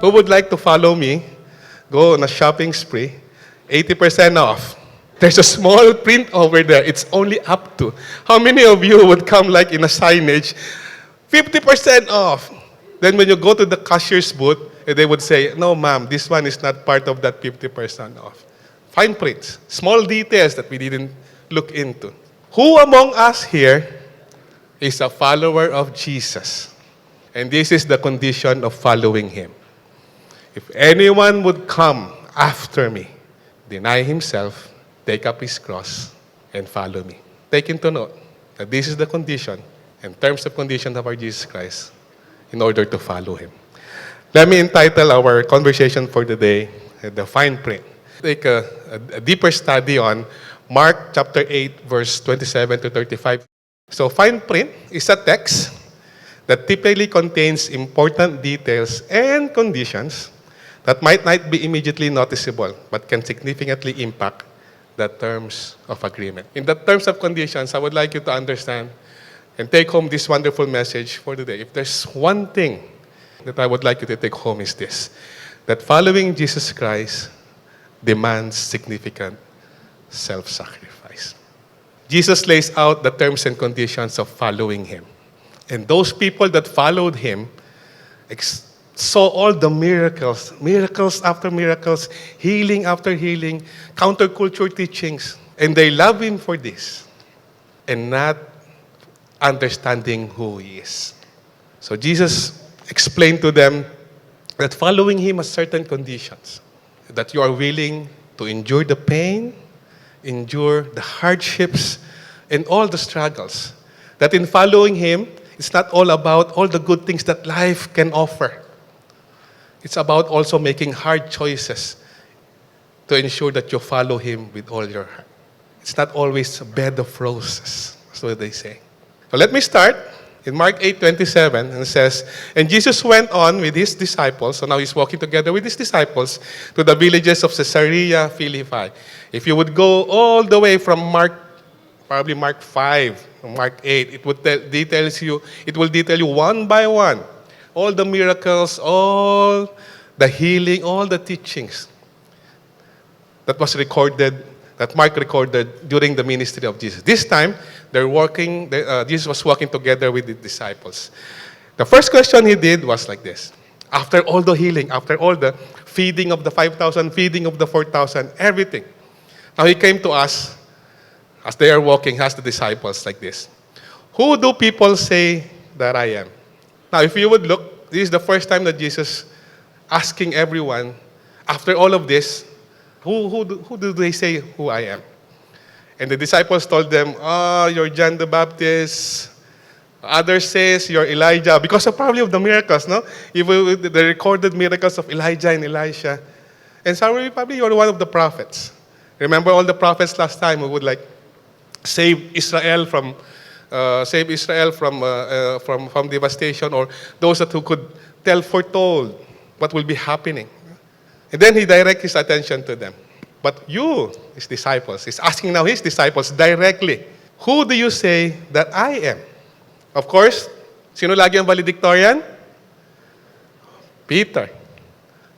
Who would like to follow me? Go on a shopping spree. 80% off. There's a small print over there. It's only up to. How many of you would come like in a signage? 50% off. Then when you go to the cashier's booth, they would say, no ma'am, this one is not part of that 50% off. Fine prints. Small details that we didn't look into. Who among us here is a follower of Jesus? And this is the condition of following Him. If anyone would come after me, deny himself, take up his cross, and follow me. Take into note that this is the condition, in terms of condition of our Jesus Christ, in order to follow Him. Let me entitle our conversation for today, The Fine Print. Take a deeper study on Mark chapter 8, verse 27 to 35. So fine print is a text that typically contains important details and conditions that might not be immediately noticeable, but can significantly impact the terms of agreement. In the terms of conditions, I would like you to understand and take home this wonderful message for today. If there's one thing that I would like you to take home is this, that following Jesus Christ demands significant self-sacrifice. Jesus lays out the terms and conditions of following Him. And those people that followed Him saw all the miracles, miracles after miracles, healing after healing, counterculture teachings. And they love Him for this and not understanding who He is. So Jesus explained to them that following Him has certain conditions, that you are willing to endure the pain, endure the hardships, and all the struggles. That in following Him, it's not all about all the good things that life can offer. It's about also making hard choices to ensure that you follow Him with all your heart. It's not always a bed of roses, that's what they say. So let me start in Mark 8:27, and it says, and Jesus went on with His disciples, so now He's walking together with His disciples to the villages of Caesarea Philippi. If you would go all the way from probably Mark 5, Mark 8, it will detail you one by one all the miracles, all the healing, all the teachings that was recorded, that Mark recorded during the ministry of Jesus. This time, Jesus was walking together with the disciples. The first question He did was like this. After all the healing, after all the feeding of the 5,000, feeding of the 4,000, everything. Now He came to us, as they are walking, asked the disciples like this. Who do people say that I am? Now, if you would look, this is the first time that Jesus asking everyone, after all of this, who do they say who I am? And the disciples told them, you're John the Baptist. Others says you're Elijah, because of probably of the miracles, no? Even the recorded miracles of Elijah and Elisha. And some probably you're one of the prophets. Remember all the prophets last time who would like save Israel from devastation, or those who could foretold what will be happening. And then He directs His attention to them. But you, His disciples, He's asking now His disciples directly, who do you say that I am? Of course, sino lagi ang valedictorian? Peter.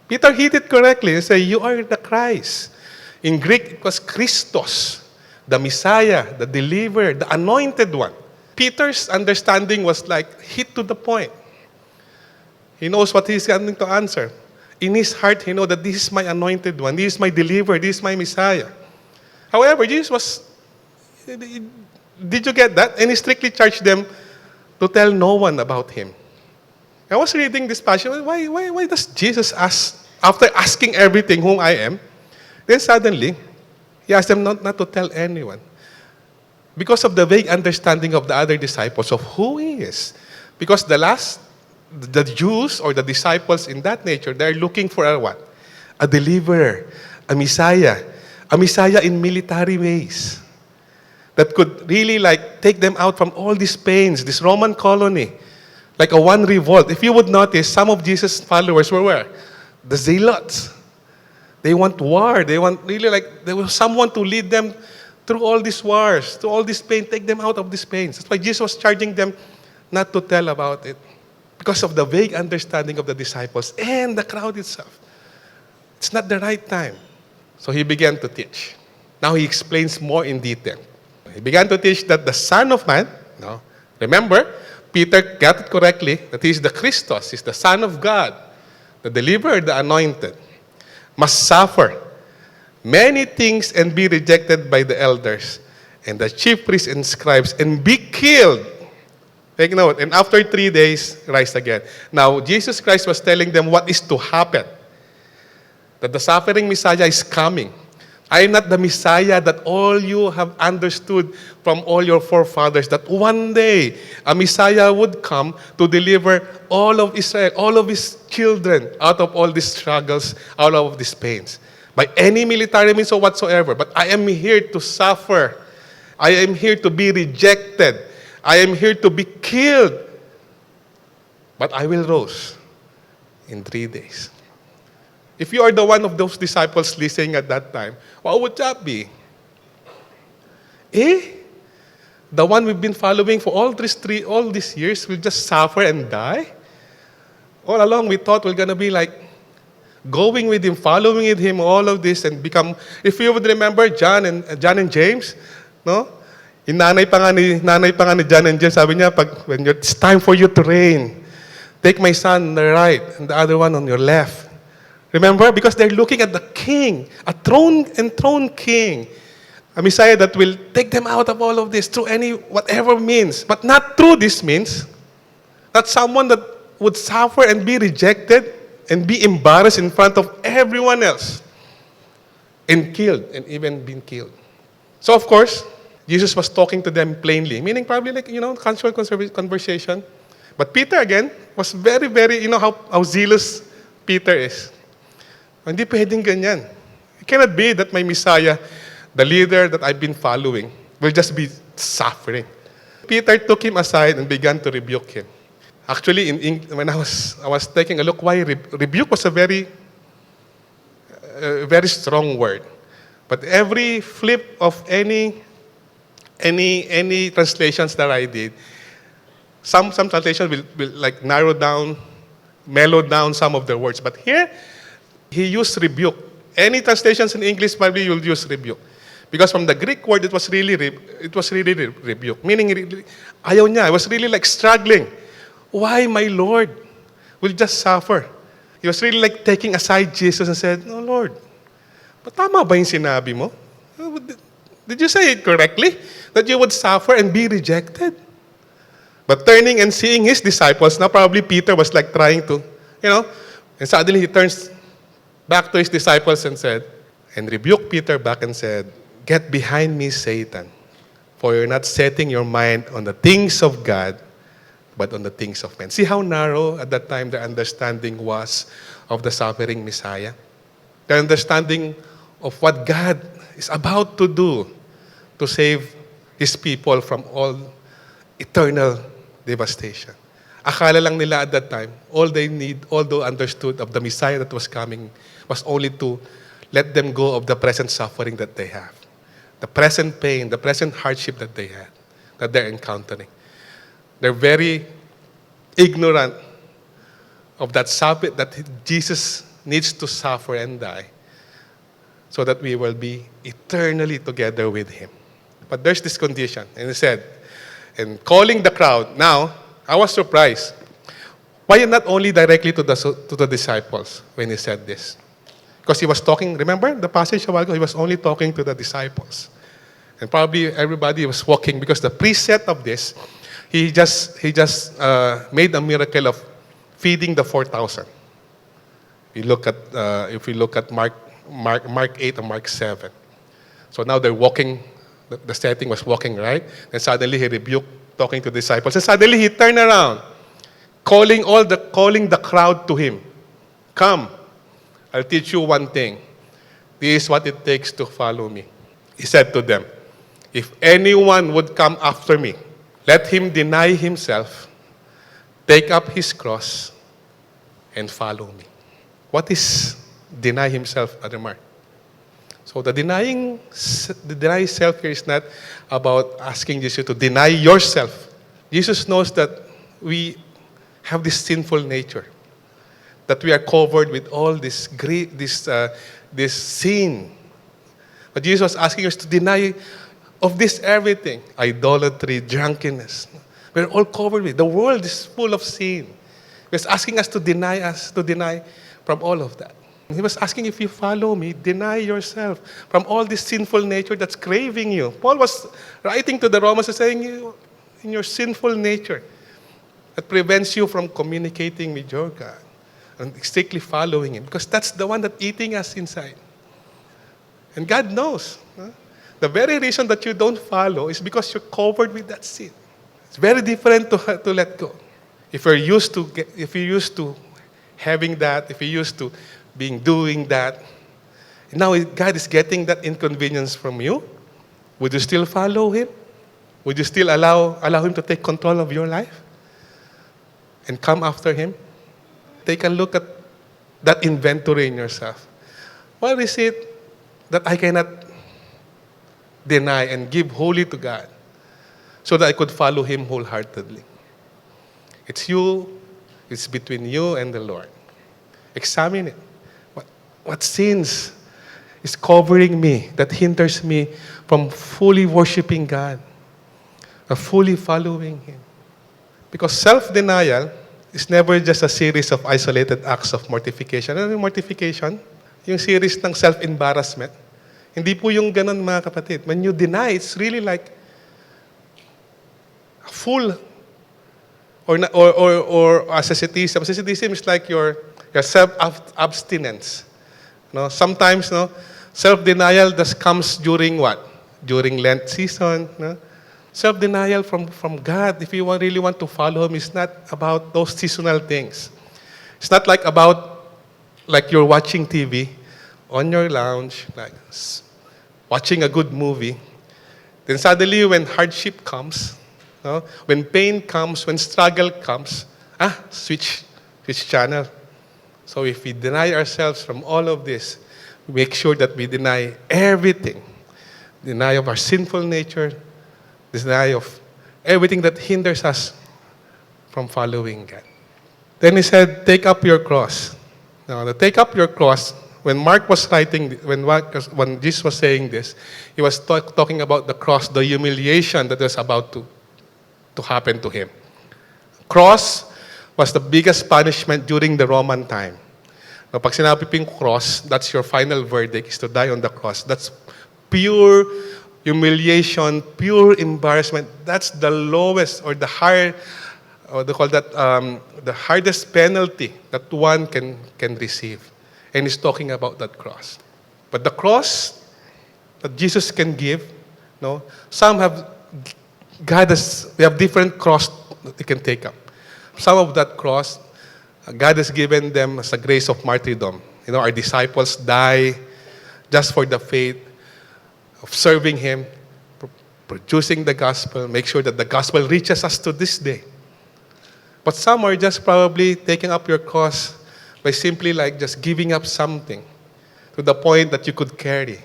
Peter hit it correctly and said, you are the Christ. In Greek, it was Christos, the Messiah, the deliverer, the anointed one. Peter's understanding was like hit to the point. He knows what he's going to answer. In his heart, he knows that this is my anointed one, this is my deliverer, this is my Messiah. However, Jesus was, did you get that? And He strictly charged them to tell no one about Him. I was reading this passage, why does Jesus ask, after asking everything whom I am, then suddenly, He asked them not to tell anyone. Because of the vague understanding of the other disciples of who He is. Because the Jews or the disciples in that nature, they're looking for a what? A deliverer, a Messiah in military ways that could really like take them out from all these pains, this Roman colony, like a one revolt. If you would notice, some of Jesus' followers were where? The zealots. They want war. They want there was someone to lead them through all these wars, through all this pain, take them out of these pains. That's why Jesus was charging them not to tell about it. because of the vague understanding of the disciples and the crowd itself. It's not the right time. So he began to teach. Now he explains more in detail. He began to teach that the Son of Man, no, remember, Peter got it correctly, that he is the Christos, he's the Son of God, the deliverer, the anointed, must suffer many things and be rejected by the elders and the chief priests and scribes and be killed. Take note, and after 3 days, rise again. Now, Jesus Christ was telling them what is to happen. That the suffering Messiah is coming. I am not the Messiah that all you have understood from all your forefathers, that one day a Messiah would come to deliver all of Israel, all of his children out of all these struggles, out of these pains, by any military means or whatsoever. But I am here to suffer. I am here to be rejected. I am here to be killed. But I will rise in 3 days. If you are the one of those disciples listening at that time, what would that be? The one we've been following for all these years will just suffer and die? All along we thought we're going to be like going with him, following with him, all of this, and become, if you would remember John and James, no? Nanay pa nga ni John and James, sabi niya, it's time for you to reign. Take my son on the right and the other one on your left. Remember? Because they're looking at the king, a enthroned king, a Messiah that will take them out of all of this through whatever means, but not through this means. Not someone that would suffer and be rejected and be embarrassed in front of everyone else and killed, and even been killed. So of course, Jesus was talking to them plainly, meaning probably like, casual conversation. But Peter again was very, very, how zealous Peter is. Hindi pwedeng ganyan. It cannot be that my Messiah, the leader that I've been following, will just be suffering. Peter took him aside and began to rebuke him. Actually, when I was taking a look, why rebuke was a very strong word. But every flip of any translations that I did, some translations will like narrow down, mellow down some of the words. But here, he used rebuke. Any translations in English, probably you'll use rebuke. Because from the Greek word, it was really rebuke. Meaning, ayaw niya. I was really like struggling. Why, my Lord, will just suffer? He was really like taking aside Jesus and said, "No, Lord, but tama ba yung sinabi mo? Did you say it correctly? That you would suffer and be rejected?" But turning and seeing his disciples, now probably Peter was like trying to, and suddenly he turns back to his disciples and rebuked Peter back and said, "Get behind me, Satan, for you're not setting your mind on the things of God, but on the things of men." See how narrow at that time their understanding was of the suffering Messiah? Their understanding of what God is about to do to save His people from all eternal devastation. Akala lang nila at that time, all they understood of the Messiah that was coming was only to let them go of the present suffering that they have. The present pain, the present hardship that they had, that they're encountering. They're very ignorant of that Jesus needs to suffer and die so that we will be eternally together with Him. But there's this condition. And he said, and calling the crowd, now, I was surprised. Why not only directly to the disciples when he said this? Because he was talking, remember the passage a while ago, he was only talking to the disciples. And probably everybody was walking because the preset of this, he just made a miracle of feeding the 4,000. If we look at Mark 8 and Mark 7. So now they're walking, the setting was walking, right? And suddenly he rebuked, talking to the disciples. And suddenly he turned around, calling the crowd to him. "Come, I'll teach you one thing. This is what it takes to follow me." He said to them, "If anyone would come after me, let him deny himself, take up his cross, and follow me." What is deny himself, Brother Mhar? So the denying self here is not about asking Jesus to deny yourself. Jesus knows that we have this sinful nature. That we are covered with all this this sin. But Jesus was asking us to deny of this everything. Idolatry, drunkenness. We're all covered with. The world is full of sin. He was asking us to deny from all of that. He was asking, if you follow me, deny yourself from all this sinful nature that's craving you. Paul was writing to the Romans and saying, in your sinful nature that prevents you from communicating with your God and strictly following Him, because that's the one that's eating us inside. And God knows. The very reason that you don't follow is because you're covered with that sin. It's very different to let go. If you're used to having that, if you're used to doing that, now God is getting that inconvenience from you, would you still follow Him? Would you still allow Him to take control of your life and come after Him? Take a look at that inventory in yourself. What is it that I cannot deny and give wholly to God so that I could follow Him wholeheartedly? It's you. It's between you and the Lord. Examine it. What sins is covering me that hinders me from fully worshiping God, or fully following Him? Because self-denial is never just a series of isolated acts of mortification. Ano yung mortification? Yung series ng self-embarrassment. Hindi po yung ganun, mga kapatid. When you deny, it's really like full or asceticism. Asceticism is like your self-abstinence. No, sometimes, no, self-denial just comes during what? During Lent season. No? Self-denial from God, if you really want to follow Him, is not about those seasonal things. It's not like you're watching TV on your lounge, like watching a good movie. Then suddenly, when hardship comes, no, when pain comes, when struggle comes, switch channel. So if we deny ourselves from all of this, we make sure that we deny everything. Deny of our sinful nature, deny of everything that hinders us from following God. Then He said, take up your cross. Now, the take up your cross, when Mark was writing, when Jesus was saying this, he was talking about the cross, the humiliation that was about to happen to Him. Cross was the biggest punishment during the Roman time. Now, pag sinabi ping cross, that's your final verdict, is to die on the cross. That's pure humiliation, pure embarrassment. That's the lowest or the higher, or they call that the hardest penalty that one can receive. And He's talking about that cross. But the cross that Jesus can give, no, we have different cross that He can take up. Some of that cross, God has given them as a grace of martyrdom. Our disciples die just for the faith of serving Him, producing the gospel, make sure that the gospel reaches us to this day. But some are just probably taking up your cross by simply like just giving up something to the point that you could carry.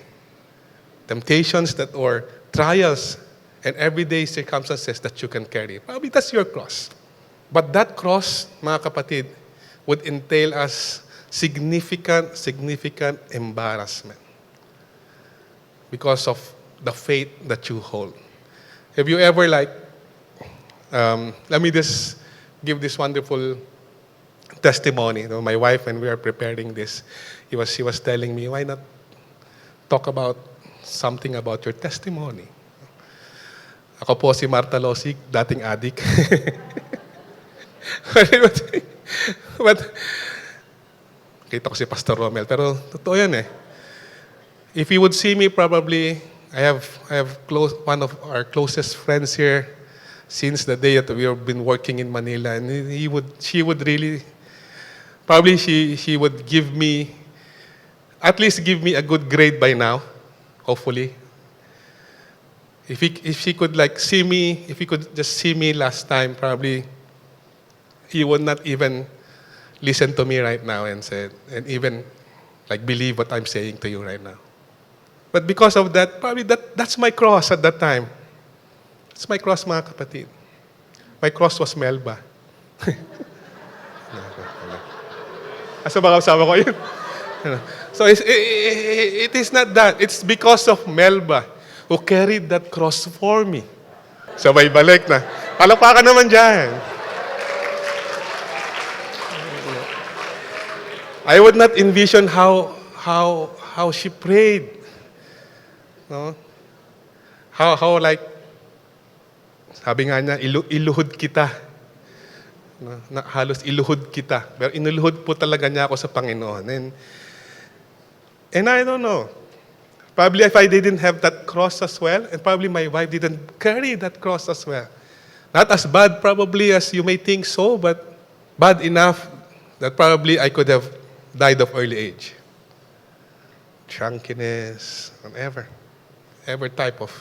Temptations or trials and everyday circumstances that you can carry. Probably that's your cross. But that cross, mga kapatid, would entail us significant embarrassment because of the faith that you hold. Have you ever let me just give this wonderful testimony. My wife, when we were preparing this, she was telling me, why not talk about something about your testimony? Ako po si Mhar Talosig, dating adik. But kita ko si Pastor Romel, pero totoo yan eh. If you would see me, probably I have one of our closest friends here since the day that we have been working in Manila, and she would really, probably she would at least give me a good grade by now, hopefully. If she could see me, if he could just see me last time, probably he would not even listen to me right now and even believe what I'm saying to you right now. But because of that, probably that's my cross at that time. It's my cross, mga kapatid. My cross was Melba. Asa ba kasama ko yun? So it is not that. It's because of Melba who carried that cross for me. Sabay balik na. Palakpakan naman dyan. I would not envision how she prayed. No? How like, sabi nga niya, iluhod kita. No? Halos iluhod kita. Pero inuluhod po talaga niya ako sa Panginoon. And I don't know. Probably if I didn't have that cross as well, and probably my wife didn't carry that cross as well. Not as bad probably as you may think so, but bad enough that probably I could have died of early age. Drunkiness, whatever. Every type of.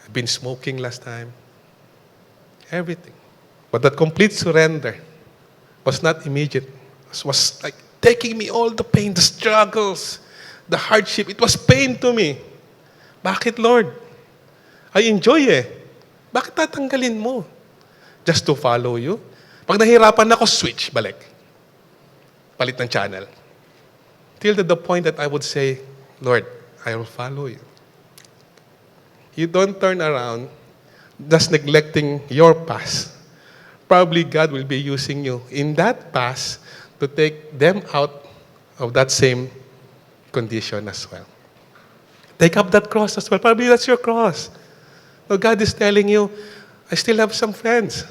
I've been smoking last time. Everything. But that complete surrender was not immediate. It was like taking me all the pain, the struggles, the hardship. It was pain to me. Bakit, Lord? I enjoy Bakit tatanggalin mo? Just to follow you? Pag nahirapan ako, switch, balik. Palit ng channel. Till to the point that I would say, Lord, I will follow you. You don't turn around just neglecting your past. Probably God will be using you in that past to take them out of that same condition as well. Take up that cross as well. Probably that's your cross. No, God is telling you, I still have some friends.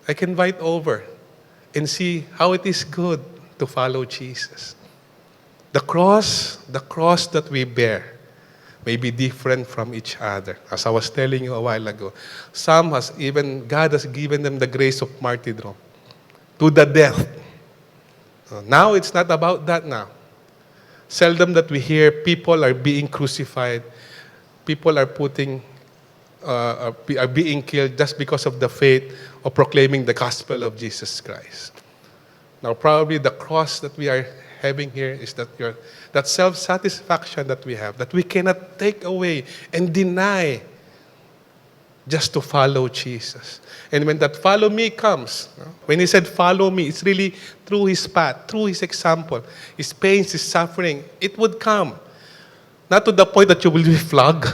I can invite over and see how it is good to follow Jesus. The cross that we bear may be different from each other. As I was telling you a while ago, God has given them the grace of martyrdom to the death. Now it's not about that now. Seldom that we hear people are being crucified, people are being killed just because of the faith of proclaiming the gospel of Jesus Christ. Now, probably the cross that we are having here is that self-satisfaction that we have, that we cannot take away and deny just to follow Jesus. And when that follow me comes, when he said follow me, it's really through his path, through his example, his pains, his suffering, it would come. Not to the point that you will be flogged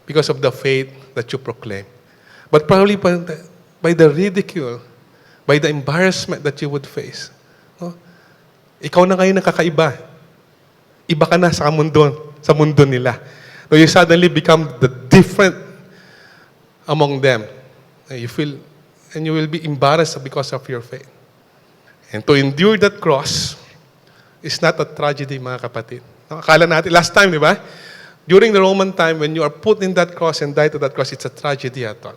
because of the faith that you proclaim, but probably by the ridicule, by the embarrassment that you would face. No? Ikaw na ngayon nakakaiba. Iba ka na sa mundo nila. So you suddenly become the different among them. You feel, and you will be embarrassed because of your faith. And to endure that cross is not a tragedy, mga kapatid. Akala natin, last time, di ba? During the Roman time, when you are put in that cross and die to that cross, it's a tragedy at all.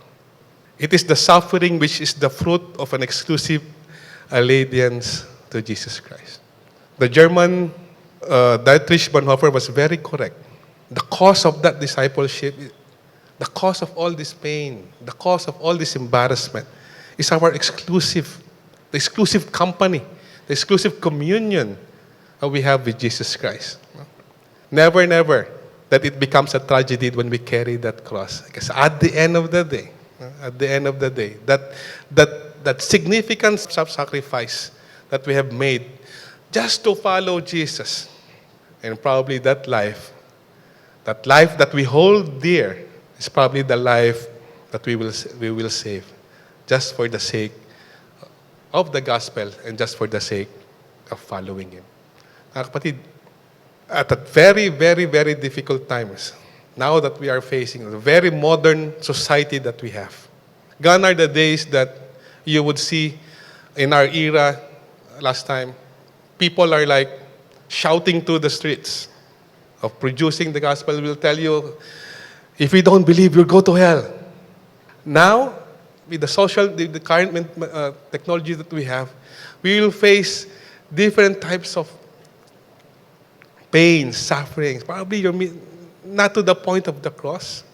It is the suffering which is the fruit of an exclusive allegiance to Jesus Christ. The German Dietrich Bonhoeffer was very correct. The cause of that discipleship, the cause of all this pain, the cause of all this embarrassment is the exclusive company, the exclusive communion that we have with Jesus Christ. Never that it becomes a tragedy when we carry that cross. Because at the end of the day, that significant self-sacrifice that we have made just to follow Jesus, and probably that life that we hold dear is probably the life that we will save just for the sake of the gospel and just for the sake of following Him. Mga kapatid, at a very, very, very difficult times, now that we are facing a very modern society that we have. Gone are the days that you would see in our era last time, people are like shouting to the streets of producing the gospel. Will tell you, if you don't believe, you'll go to hell. Now, with the current technology that we have, we will face different types of pain, suffering. Probably you're not to the point of the cross.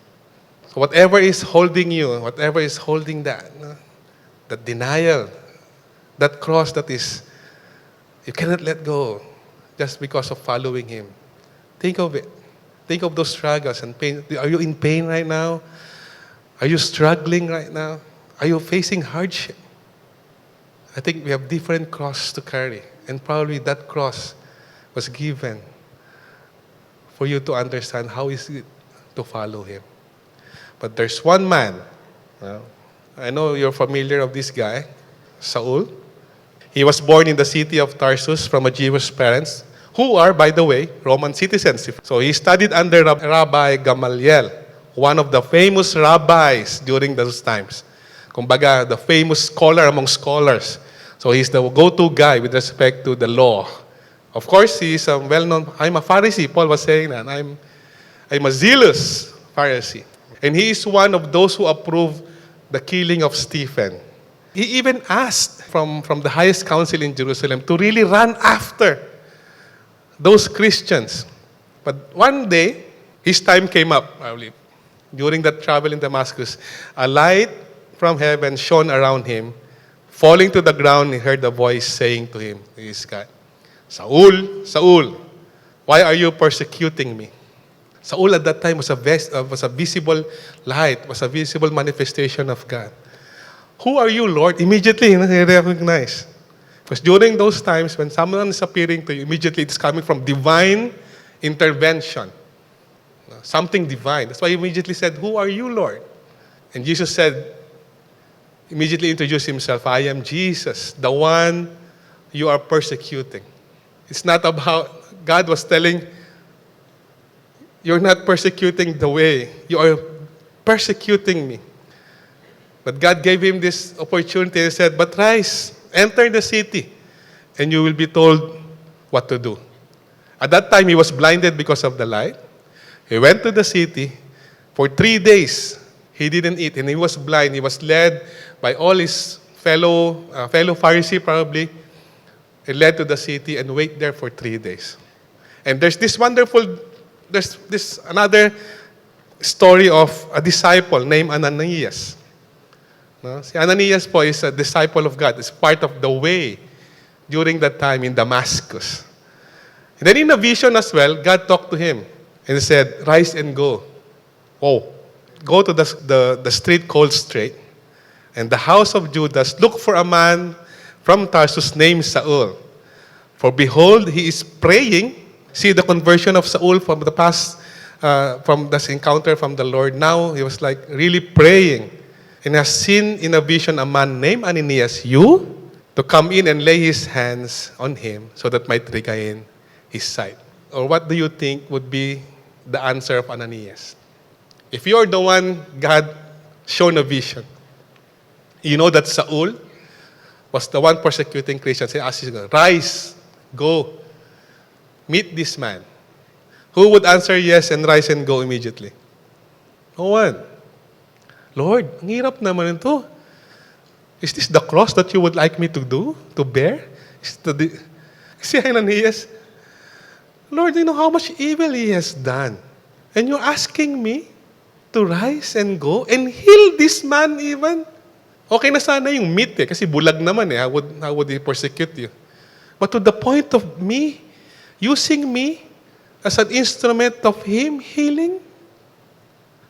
So whatever is holding you, whatever is holding that denial, that cross that is, you cannot let go just because of following Him. Think of it. Think of those struggles and pain. Are you in pain right now? Are you struggling right now? Are you facing hardship? I think we have different cross to carry. And probably that cross was given for you to understand how is it to follow Him. But there's one man. I know you're familiar of this guy, Saul. He was born in the city of Tarsus from a Jewish parents, who are, by the way, Roman citizens. So he studied under Rabbi Gamaliel, one of the famous rabbis during those times. Kumbaga, the famous scholar among scholars. So he's the go-to guy with respect to the law. Of course, he is a well-known, I'm a Pharisee, Paul was saying that. I'm a zealous Pharisee. And he is one of those who approve the killing of Stephen. He even asked from the highest council in Jerusalem to really run after those Christians. But one day, his time came up, probably. During that travel in Damascus, a light from heaven shone around him. Falling to the ground, he heard a voice saying to him, this guy, Saul, Saul, why are you persecuting me? Saul at that time was a visible light, was a visible manifestation of God. Who are you, Lord? Immediately, he recognized. Because during those times, when someone is appearing to you, immediately it's coming from divine intervention. Something divine. That's why he immediately said, who are you, Lord? And Jesus said, immediately introduced himself, I am Jesus, the one you are persecuting. It's not about, God was telling, you're not persecuting the way, you are persecuting me. But God gave him this opportunity and said, but rise, enter the city, and you will be told what to do. At that time, he was blinded because of the light. He went to the city. For 3 days, he didn't eat, and he was blind. He was led by all his fellow Pharisee, probably. He led to the city and wait there for 3 days. And there's this another story of a disciple named Ananias. No? Si Ananias po is a disciple of God. It's part of the way during that time in Damascus. And then in a vision as well, God talked to him and said, rise and go. Whoa. Go to the street called Straight. And the house of Judas, look for a man from Tarsus named Saul. For behold, he is praying. See the conversion of Saul from the past, from this encounter from the Lord. Now he was like really praying. And has seen in a vision a man named Ananias, you, to come in and lay his hands on him so that might regain his sight. Or what do you think would be the answer of Ananias? If you're the one God shown a vision, you know that Saul was the one persecuting Christians. He asked him, rise, go, meet this man. Who would answer yes and rise and go immediately? No one. Lord, ang hirap naman ito. Is this the cross that you would like me to do, to bear? Si Ananias, Lord, you know how much evil he has done. And you're asking me to rise and go and heal this man even? Okay na sana yung meat kasi bulag naman How would he persecute you? But to the point of me, using me as an instrument of him healing,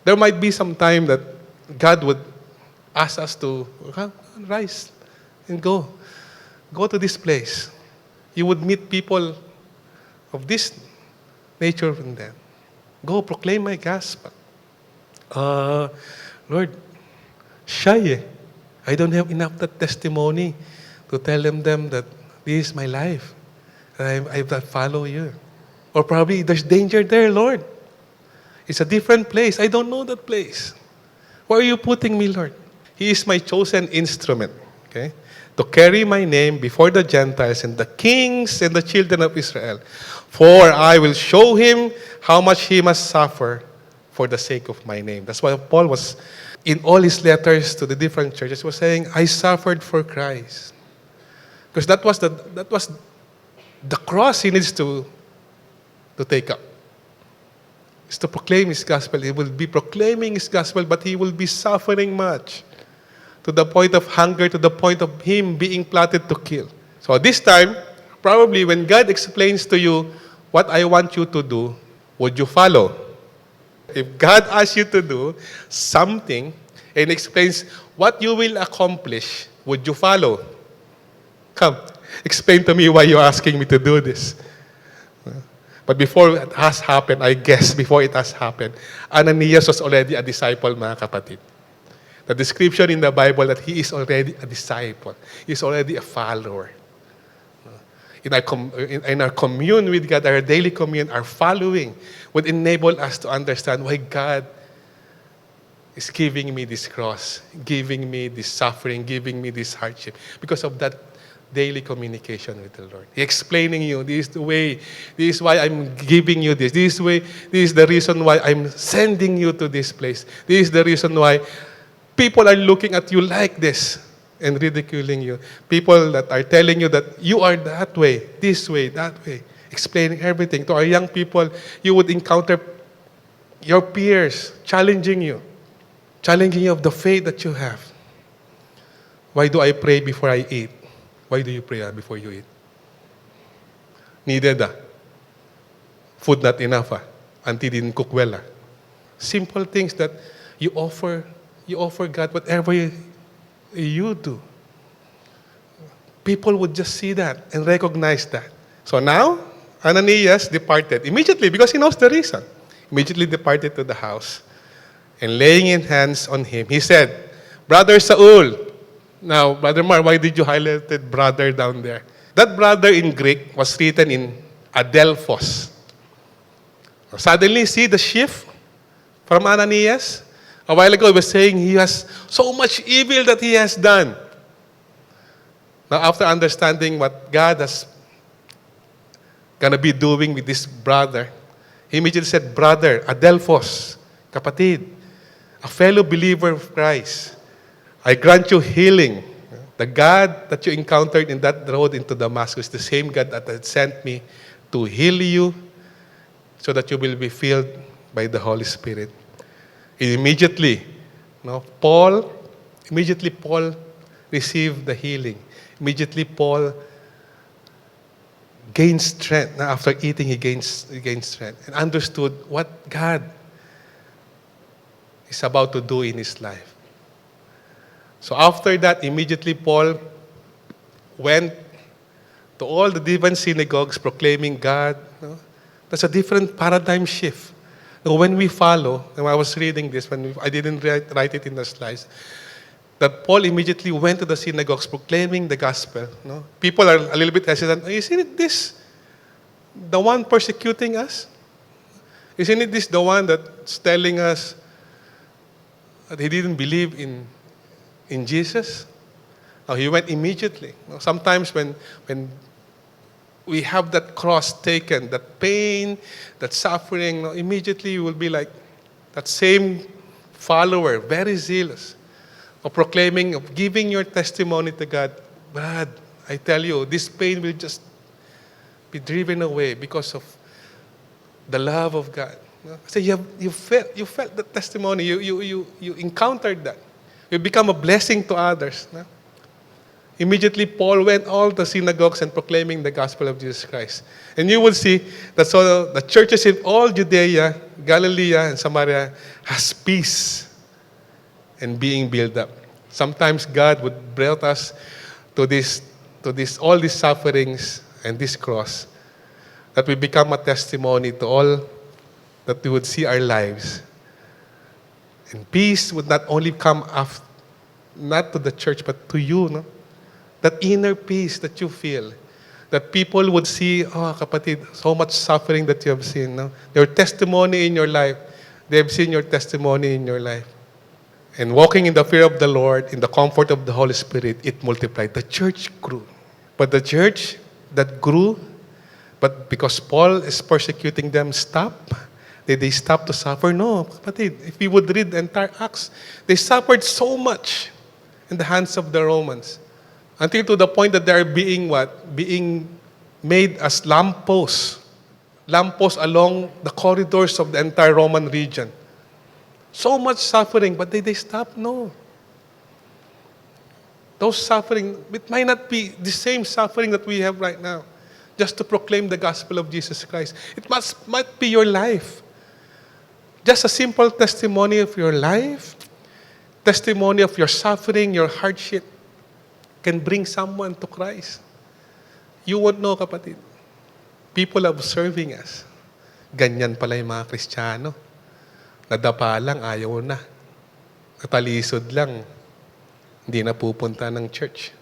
there might be some time that God would ask us to rise and go. Go to this place. You would meet people of this nature from them. Go, proclaim my gospel. Lord, shy I don't have enough that testimony to tell them that this is my life. And I follow you. Or probably there's danger there, Lord. It's a different place. I don't know that place. Where are you putting me, Lord? He is my chosen instrument, okay, to carry my name before the Gentiles and the kings and the children of Israel. For I will show him how much he must suffer for the sake of my name. That's why Paul was, in all his letters to the different churches, was saying, I suffered for Christ. Because that was the cross he needs to take up. Is to proclaim his gospel. He will be proclaiming his gospel, but he will be suffering much. To the point of hunger, to the point of him being plotted to kill. So this time, probably when God explains to you what I want you to do, would you follow? If God asks you to do something and explains what you will accomplish, would you follow? Come, explain to me why you're asking me to do this. But before it has happened, I guess, before it has happened, Ananias was already a disciple, mga kapatid. The description in the Bible that he is already a disciple. He is already a follower. In our commune with God, our daily commune, our following would enable us to understand why God is giving me this cross, giving me this suffering, giving me this hardship. Because of that daily communication with the Lord. He explaining you, this is the way, this is why I'm giving you this. This is the reason why I'm sending you to this place. This is the reason why people are looking at you like this and ridiculing you. People that are telling you that you are that way, that way. Explaining everything. To our young people, you would encounter your peers challenging you of the faith that you have. Why do I pray before I eat? Why do you pray before you eat? Needed food not enough auntie didn't cook well Simple things that you offer God whatever you do. People would just see that and recognize that. So now, Ananias departed immediately because he knows the reason. Immediately departed to the house. And laying in hands on him, he said, Brother Saul. Now, Brother Mhar, why did you highlight that brother down there? That brother in Greek was written in Adelphos. Suddenly, see the shift from Ananias? A while ago, he was saying he has so much evil that he has done. Now, after understanding what God has gonna be doing with this brother, he immediately said, Brother, Adelphos, kapatid, a fellow believer of Christ, I grant you healing. The God that you encountered in that road into Damascus, the same God that had sent me to heal you so that you will be filled by the Holy Spirit. Immediately, Paul received the healing. Immediately, Paul gained strength. Now, after eating, he gained strength and understood what God is about to do in his life. So after that, immediately Paul went to all the different synagogues proclaiming God. That's a different paradigm shift. Now, when we follow, and I was reading this, I didn't write it in the slides, that Paul immediately went to the synagogues proclaiming the gospel. People are a little bit hesitant. Isn't it this the one persecuting us? Isn't it this the one that's telling us that he didn't believe in Jesus? Now, he went immediately. Sometimes when we have that cross taken, that pain, that suffering, immediately you will be like that same follower, very zealous, of proclaiming, of giving your testimony to God. God, I tell you, this pain will just be driven away because of the love of God. So you felt the testimony, you encountered that. You become a blessing to others. Immediately, Paul went all the synagogues and proclaiming the gospel of Jesus Christ. And you will see that so the churches in all Judea, Galilee, and Samaria has peace and being built up. Sometimes God would bring us to all these sufferings and this cross, that we become a testimony to all that we would see our lives. And peace would not only come not to the church, but to you, that inner peace that you feel. That people would see, kapatid, so much suffering that you have seen. Your testimony in your life, they have seen your testimony in your life. And walking in the fear of the Lord, in the comfort of the Holy Spirit, it multiplied. The church grew. But the church that grew, but because Paul is persecuting them, did they stop to suffer? No, kapatid. If we would read the entire Acts, they suffered so much in the hands of the Romans. Until to the point that they are being made as lampposts along the corridors of the entire Roman region. So much suffering, but did they stop? No. Those suffering, it might not be the same suffering that we have right now, just to proclaim the gospel of Jesus Christ. It might be your life. Just a simple testimony of your life, testimony of your suffering, your hardship. can bring someone to Christ. You won't know, kapatid. People observing us. Ganyan pala yung mga Kristiyano. Nadapa lang, ayaw na. Katalisod lang, hindi na pupunta ng church.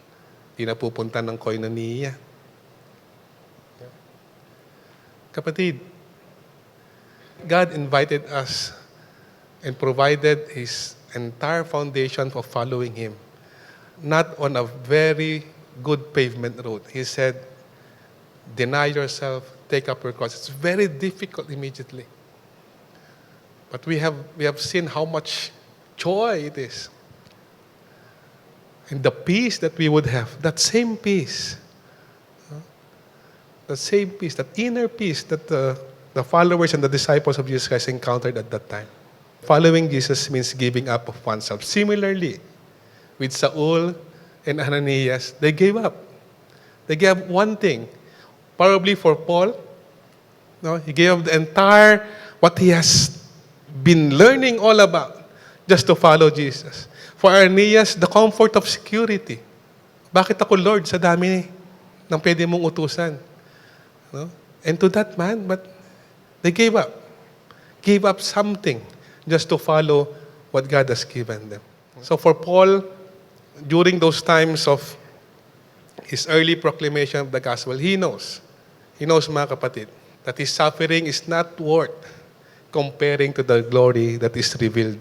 Hindi na pupunta ng Koinonia. Kapatid, God invited us and provided His entire foundation for following Him. Not on a very good pavement road. He said, deny yourself, take up your cross. It's very difficult immediately. But we have seen how much joy it is. And the peace that we would have, that same peace, that inner peace that the followers and the disciples of Jesus Christ encountered at that time. Following Jesus means giving up of oneself. Similarly, with Saul and Ananias, they gave up. They gave up one thing. Probably for Paul, no, he gave up the entire, what he has been learning all about, just to follow Jesus. For Ananias, the comfort of security. Bakit ako, Lord, sa dami ng pwede mong utusan? No? And to that man, but they gave up. Gave up something just to follow what God has given them. So for Paul, during those times of his early proclamation of the gospel, he knows, mga kapatid, that his suffering is not worth comparing to the glory that is revealed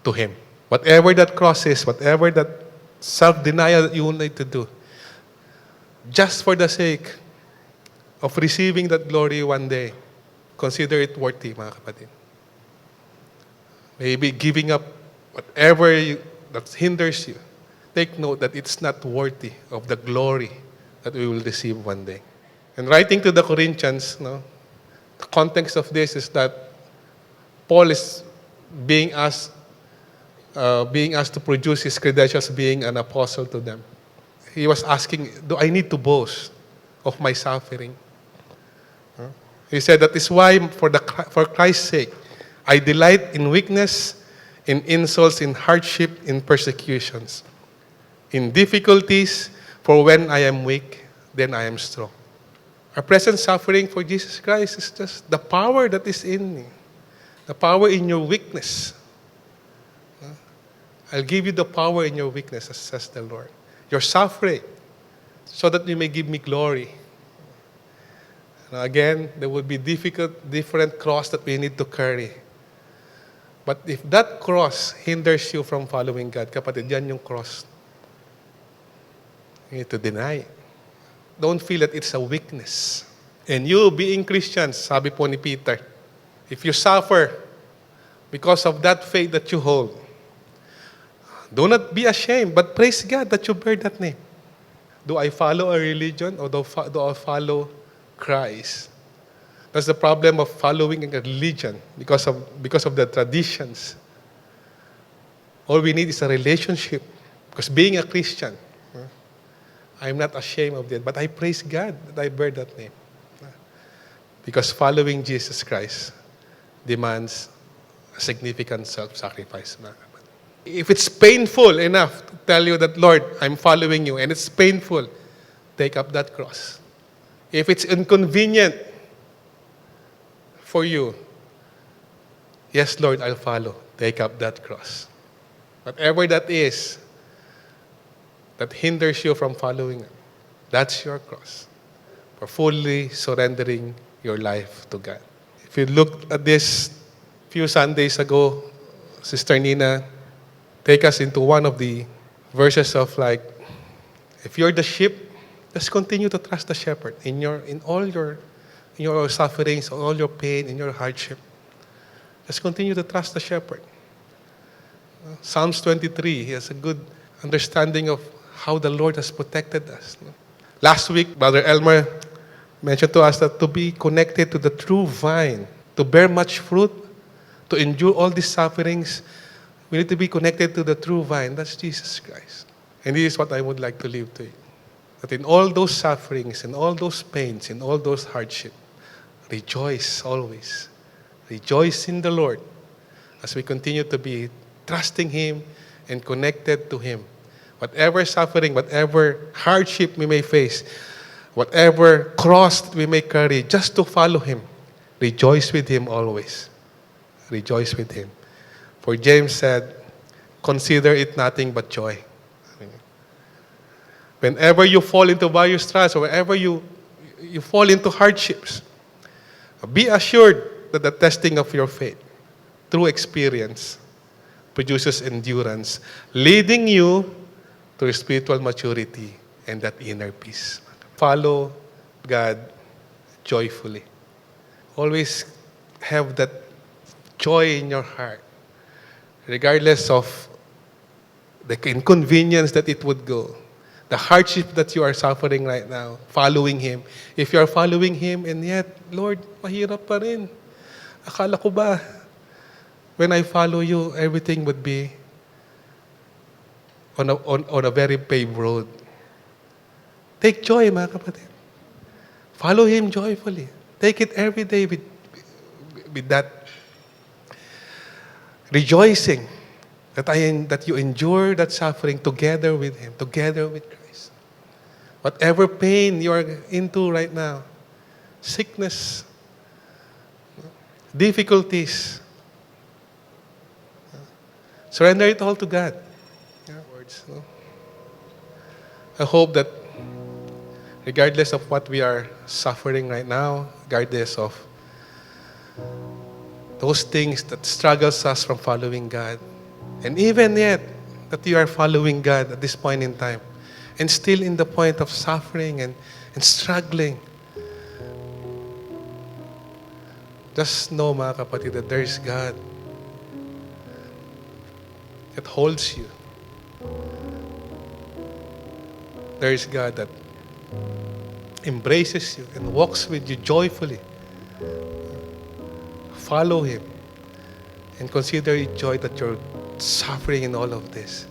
to him. Whatever that cross is, whatever that self-denial you need to do, just for the sake of receiving that glory one day, consider it worthy, mga kapatid. Maybe giving up whatever that hinders you. Take note that it's not worthy of the glory that we will receive one day. And writing to the Corinthians, no, the context of this is that Paul is being asked to produce his credentials being an apostle to them. He was asking, do I need to boast of my suffering? He said, that is why, for Christ's sake, I delight in weakness, in insults, in hardship, in persecutions, in difficulties, for when I am weak, then I am strong. Our present suffering for Jesus Christ is just the power that is in me, the power in your weakness. I'll give you the power in your weakness, says the Lord. Your suffering, so that you may give me glory. Now again, there will be different cross that we need to carry. But if that cross hinders you from following God, kapatid, yan yung cross. You need to deny. Don't feel that it's a weakness. And you being Christians, sabi po ni Peter, if you suffer because of that faith that you hold, do not be ashamed, but praise God that you bear that name. Do I follow a religion or do I follow Christ? That's the problem of following a religion because of the traditions. All we need is a relationship. Because being a Christian, I'm not ashamed of that, but I praise God that I bear that name. Because following Jesus Christ demands a significant self-sacrifice. If it's painful enough to tell you that, Lord, I'm following you, and it's painful, take up that cross. If it's inconvenient for you, yes, Lord, I'll follow. Take up that cross. Whatever that is that hinders you from following Him, that's your cross. For fully surrendering your life to God. If you look at this few Sundays ago, Sister Nina take us into one of the verses of like, if you're the sheep, just continue to trust the shepherd in all your sufferings, all your pain, in your hardship. Just continue to trust the shepherd. Psalms 23, he has a good understanding of how the Lord has protected us. Last week, Brother Elmer mentioned to us that to be connected to the true vine, to bear much fruit, to endure all these sufferings, we need to be connected to the true vine. That's Jesus Christ. And this is what I would like to leave to you. That in all those sufferings, in all those pains, in all those hardships, rejoice always. Rejoice in the Lord as we continue to be trusting Him and connected to Him Whatever suffering, whatever hardship we may face, whatever cross that we may carry, just to follow Him. Rejoice with Him always. Rejoice with Him. For James said, consider it nothing but joy. Whenever you fall into various trials, or whenever you fall into hardships, be assured that the testing of your faith, through experience, produces endurance, leading you to spiritual maturity and that inner peace. Follow God joyfully. Always have that joy in your heart, regardless of the inconvenience that it would go, the hardship that you are suffering right now, following Him. If you are following Him and yet, Lord, mahirap pa rin. Akala ko ba, when I follow you, everything would be on a very paved road. Take joy, mga kapatid. Follow Him joyfully. Take it every day with that rejoicing that you endure that suffering together with Him, together with Christ. Whatever pain you are into right now, sickness, difficulties, surrender it all to God. Words, no? I hope that regardless of what we are suffering right now, regardless of those things that struggles us from following God, and even yet that you are following God at this point in time, and still in the point of suffering and struggling, just know, mga kapatid, that there is God that holds you. There is God that embraces you and walks with you joyfully. Follow Him and consider it joy that you're suffering in all of this.